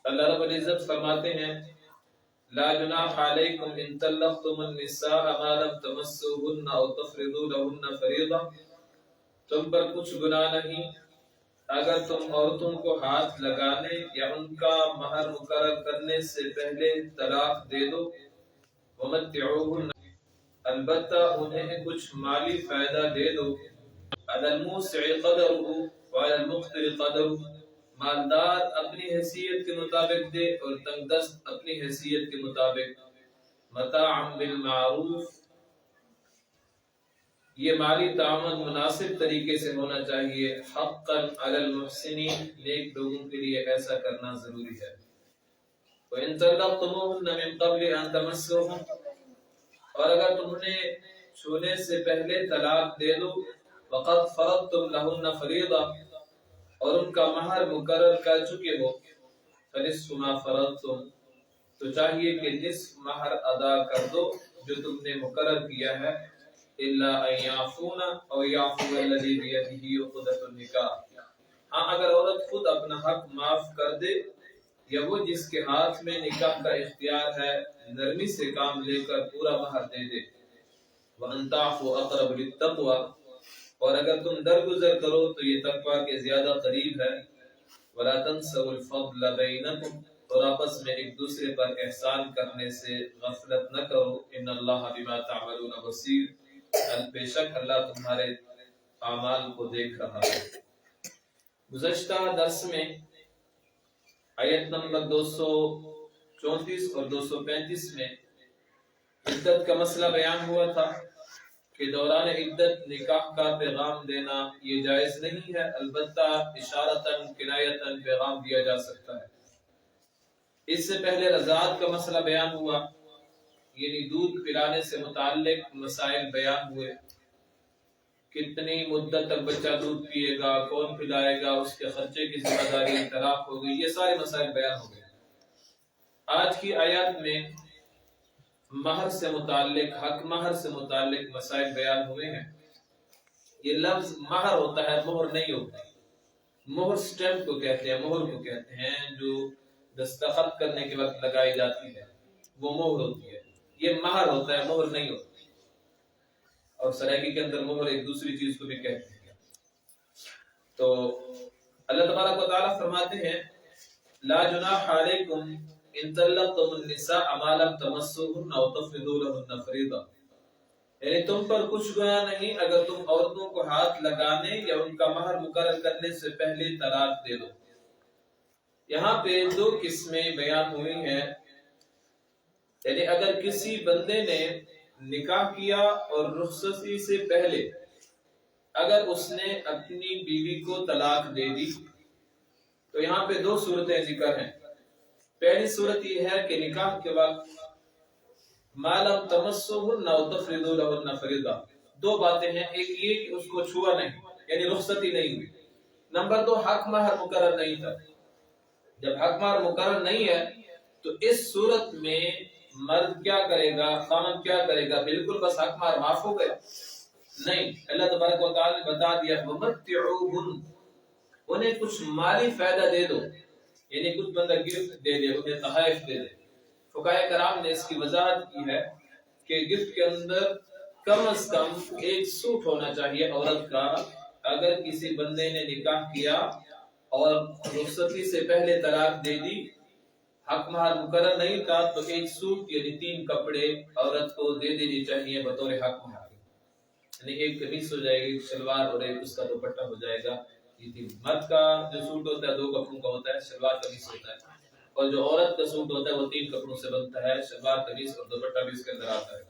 اللہ رب العزت فرماتے ہیں لا جناح علیکم ان طلقتم النساء ما لم تمسوهن او تفرضوا لهن فریضہ، تم پر کچھ گناہ نہیں اگر تم عورتوں کو ہاتھ لگانے یا ان کا مہر مقرر کرنے سے پہلے طلاق دے دو، ومتعوهن، البتہ انہیں کچھ مالی فائدہ دے دو، علی الموسع قدره وعلی المقتر قدره، مالدار اپنی حیثیت کے مطابق دے اور تنگ دست اپنی حیثیت کے مطابق، متاعا بالمعروف، یہ مالی تعاون مناسب طریقے سے ہونا چاہیے، حقا علی المحسنین، نیک لوگوں کے لیے ایسا کرنا ضروری ہے۔ وَإِن طَلَّقْتُمُوهُنَّ مِن قَبْلِ أَن تَمَسُّوهُنَّ، اور اگر تم نے چھونے سے پہلے طلاق دے دو، وَقَدْ فَرَضْتُمْ لَهُنَّ فَرِيضَةً، اور ان کا مہر مقرر کر چکے ہو، فَنِصْفُ مَا فَرَضْتُمْ، تو چاہیے کہ نصف مہر ادا کر دو جو تم نے مقرر کیا ہے، إِلَّا أَن يَعْفُونَ أَوْ يَعْفُوَ الَّذِي بِيَدِهِ عُقْدَةُ النِّكَاحِ، ہاں اگر عورت خود اپنا حق معاف کر دے یا وہ جس کے ہاتھ میں نکاح کا اختیار ہے نرمی سے کام لے کر پورا مہر دے دے، وَأَن تَعْفُوا أَقْرَبُ لِلتَّقْوَىٰ، اور اگر تم درگزر کرو تو یہ تقویٰ کے زیادہ قریب ہے، وَلَا تَنْسَوُا الْفَضْلَ بَيْنَكُمْ، اور آپس میں ایک دوسرے پر احسان کرنے سے غفلت نہ کرو، إِنَّ اللَّهَ بِمَا تَعْمَلُونَ بَصِيرٌ، بے شک اللہ تمہارے اعمال کو دیکھ رہا ہے۔ گزشتہ درس میں آیت نمبر 234 اور 235 میں عدت کا مسئلہ بیان ہوا تھا کہ دوران عدت نکاح کا پیغام دینا یہ جائز نہیں ہے، البتہ اشارتاً کنایتاً پیغام دیا جا سکتا ہے۔ اس سے پہلے رضاعت کا مسئلہ بیان ہوا، یعنی دودھ پلانے سے متعلق مسائل بیان ہوئے، کتنی مدت تک بچہ دودھ پیے گا، کون پلائے گا، اس کے خرچے کی ذمہ داری، طلاق ہو گئی، یہ سارے مسائل بیان ہو گئے۔ آج کی آیات میں مہر سے متعلق، حق مہر سے متعلق مسائل بیان ہوئے ہیں۔ یہ لفظ مہر ہوتا ہے، مہر نہیں ہوتا۔ مہر سٹیمپ کو کہتے ہیں، مہر کو کہتے ہیں جو دستخط کرنے کے وقت لگائی جاتی ہے، وہ مہر ہوتی ہے۔ یہ مہر ہوتا ہے، مہر نہیں ہوتا۔ اور سرائیکی کے اندر مہر ایک دوسری چیز کو بھی کہتے ہیں۔ تو اللہ تبارک و تعالیٰ فرماتے ہیں لا جناح علیکم ان طلقتم النساء ما لم تمسوهن او تفرضوا لهن فریضہ، یعنی تم پر کچھ گناہ نہیں اگر تم عورتوں کو ہاتھ لگانے یا ان کا مہر مقرر کرنے سے پہلے طلاق دے دو۔ یہاں پہ دو قسمیں بیان ہوئی ہیں، یعنی اگر کسی بندے نے نکاح کیا اور رخصتی سے پہلے اگر اس نے اپنی بیوی کو طلاق دے دی تو یہاں پہ دو صورتیں ذکر ہیں۔ پہلی صورت یہ ہے کہ نکاح کے وقت ما لم تمسوهن او تفرضوا لهن فریضہ، دو باتیں ہیں، ایک یہ کہ اس کو چھوا نہیں، یعنی رخصتی نہیں ہوئی، نمبر دو حق مہر مقرر نہیں تھا۔ جب حق مہر مقرر نہیں ہے تو اس صورت میں مرد کیا کرے گا، خامد کیا کرے گا، بالکل بس حق مہر معاف ہو گیا؟ نہیں، اللہ تبارک و تعالی نے بتا دیا وَمَتِّعُوهُنَّ، انہیں کچھ مالی فائدہ دے دو، یعنی کچھ بندہ گفٹ دے دے، انہیں تحائف دے دے۔ فقہاء کرام نے اس کی وضاحت کی ہے کہ گفٹ کے اندر کم از کم ایک سوٹ ہونا چاہیے عورت کا۔ اگر کسی بندے نے نکاح کیا اور رخصتی سے پہلے طلاق دے دی، حق مہر مقرر نہیں تھا، تو ایک سوٹ یعنی 3 کپڑے عورت کو دے دینی چاہیے بطور حق مہر، یعنی ایک قمیص ہو جائے گی، ایک شلوار اور ایک اس کا دوپٹہ ہو جائے گا۔ یہ مرد کا جو سوٹ ہوتا ہے 2 کپڑوں کا ہوتا ہے، شلوار قمیص ہوتا ہے، اور جو عورت کا سوٹ ہوتا ہے وہ 3 کپڑوں سے بنتا ہے، شلوار قمیص اور دوپٹہ بھی اس کے اندر آتا ہے۔